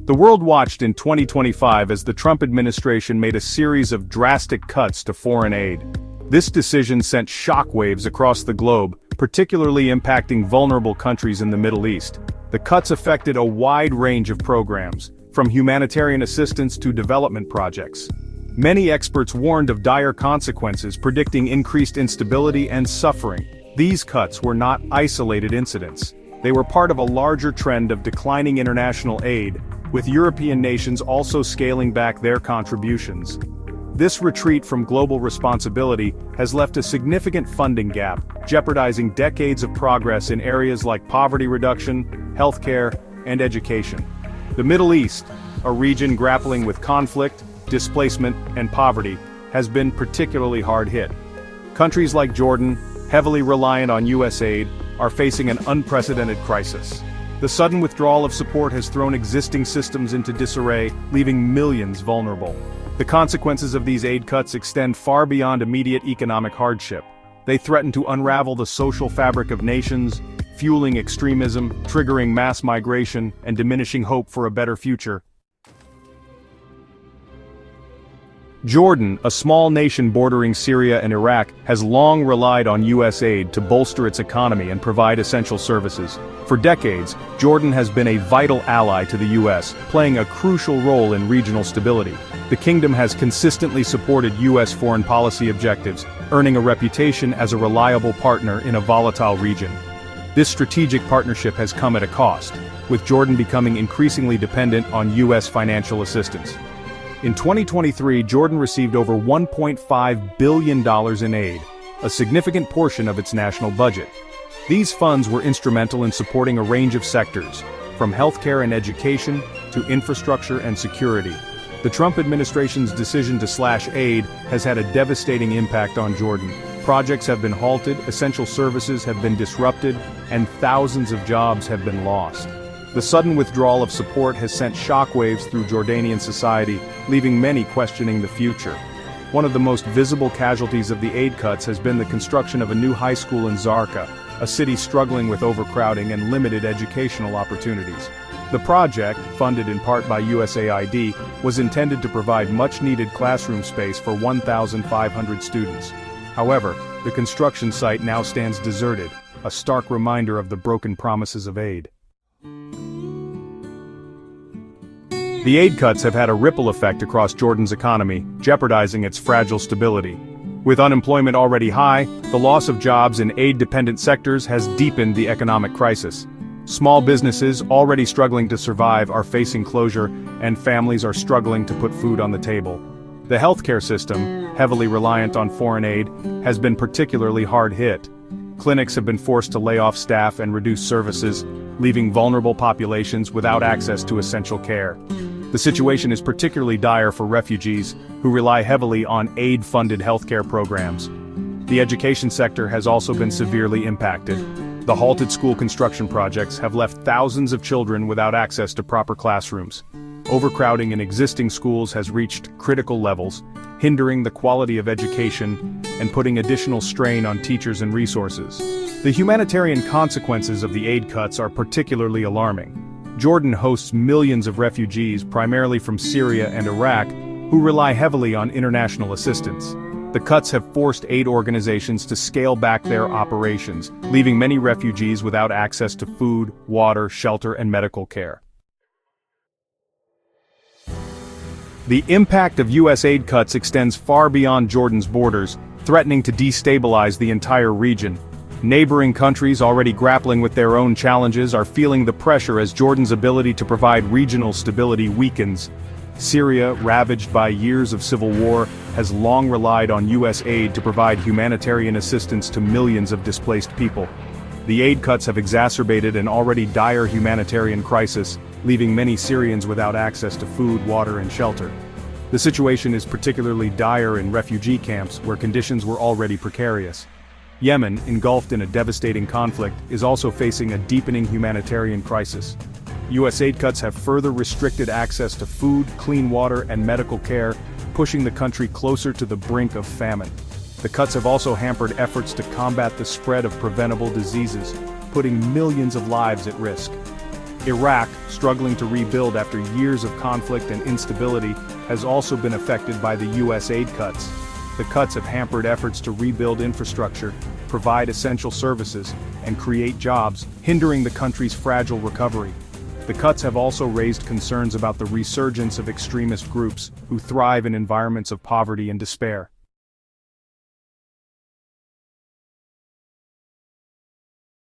The world watched in 2025 as the Trump administration made a series of drastic cuts to foreign aid. This decision sent shockwaves across the globe, particularly impacting vulnerable countries in the Middle East. The cuts affected a wide range of programs, from humanitarian assistance to development projects. Many experts warned of dire consequences, predicting increased instability and suffering. These cuts were not isolated incidents. They were part of a larger trend of declining international aid, with European nations also scaling back their contributions. This retreat from global responsibility has left a significant funding gap, jeopardizing decades of progress in areas like poverty reduction, healthcare, and education. The Middle East, a region grappling with conflict, displacement, and poverty, has been particularly hard hit. Countries like Jordan, heavily reliant on U.S. aid, are facing an unprecedented crisis. The sudden withdrawal of support has thrown existing systems into disarray, leaving millions vulnerable. The consequences of these aid cuts extend far beyond immediate economic hardship. They threaten to unravel the social fabric of nations, fueling extremism, triggering mass migration, and diminishing hope for a better future. Jordan, a small nation bordering Syria and Iraq, has long relied on U.S. aid to bolster its economy and provide essential services. For decades, Jordan has been a vital ally to the U.S., playing a crucial role in regional stability. The kingdom has consistently supported U.S. foreign policy objectives, earning a reputation as a reliable partner in a volatile region. This strategic partnership has come at a cost, with Jordan becoming increasingly dependent on U.S. financial assistance. In 2023, Jordan received over $1.5 billion in aid, a significant portion of its national budget. These funds were instrumental in supporting a range of sectors, from healthcare and education to infrastructure and security. The Trump administration's decision to slash aid has had a devastating impact on Jordan. Projects have been halted, essential services have been disrupted, and thousands of jobs have been lost. The sudden withdrawal of support has sent shockwaves through Jordanian society, leaving many questioning the future. One of the most visible casualties of the aid cuts has been the construction of a new high school in Zarqa, a city struggling with overcrowding and limited educational opportunities. The project, funded in part by USAID, was intended to provide much-needed classroom space for 1,500 students. However, the construction site now stands deserted, a stark reminder of the broken promises of aid. The aid cuts have had a ripple effect across Jordan's economy, jeopardizing its fragile stability. With unemployment already high, the loss of jobs in aid-dependent sectors has deepened the economic crisis. Small businesses, already struggling to survive, are facing closure, and families are struggling to put food on the table. The healthcare system, heavily reliant on foreign aid, has been particularly hard hit. Clinics have been forced to lay off staff and reduce services, leaving vulnerable populations without access to essential care. The situation is particularly dire for refugees, who rely heavily on aid-funded healthcare programs. The education sector has also been severely impacted. The halted school construction projects have left thousands of children without access to proper classrooms. Overcrowding in existing schools has reached critical levels, hindering the quality of education and putting additional strain on teachers and resources. The humanitarian consequences of the aid cuts are particularly alarming. Jordan hosts millions of refugees, primarily from Syria and Iraq, who rely heavily on international assistance. The cuts have forced aid organizations to scale back their operations, leaving many refugees without access to food, water, shelter, and medical care. The impact of U.S. aid cuts extends far beyond Jordan's borders, threatening to destabilize the entire region. Neighboring countries already grappling with their own challenges are feeling the pressure as Jordan's ability to provide regional stability weakens. Syria, ravaged by years of civil war, has long relied on U.S. aid to provide humanitarian assistance to millions of displaced people. The aid cuts have exacerbated an already dire humanitarian crisis, leaving many Syrians without access to food, water, and shelter. The situation is particularly dire in refugee camps where conditions were already precarious. Yemen, engulfed in a devastating conflict, is also facing a deepening humanitarian crisis. U.S. aid cuts have further restricted access to food, clean water, and medical care, pushing the country closer to the brink of famine. The cuts have also hampered efforts to combat the spread of preventable diseases, putting millions of lives at risk. Iraq, struggling to rebuild after years of conflict and instability, has also been affected by the U.S. aid cuts. The cuts have hampered efforts to rebuild infrastructure, provide essential services, and create jobs, hindering the country's fragile recovery. The cuts have also raised concerns about the resurgence of extremist groups who thrive in environments of poverty and despair.